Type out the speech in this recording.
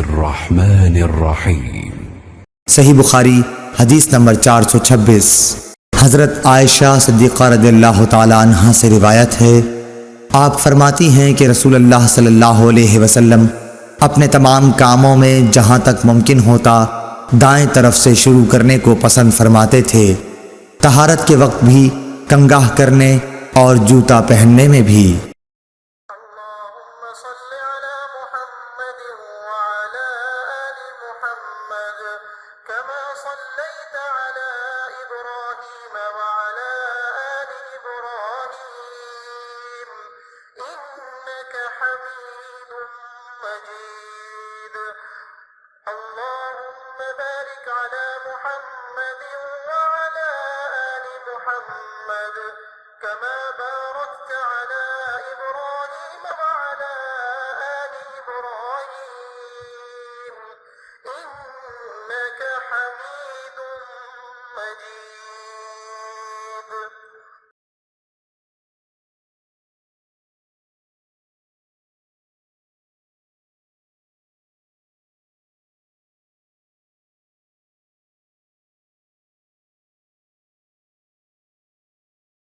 बिस्मिल्लाहिर्रहमानिर्रहीम। सही बुखारी हदीस नंबर 426। हज़रत आयशा सिद्दीक़ा रज़ियल्लाहु ताला अन्हा से रिवायत है, आप फरमाती हैं कि रसूलुल्लाह सल्लल्लाहु अलैहि वसल्लम अपने तमाम कामों में जहाँ तक मुमकिन होता दाएं तरफ से शुरू करने को पसंद फरमाते थे। तहारत के वक्त भी, कंगाह करने और जूता पहनने में भी।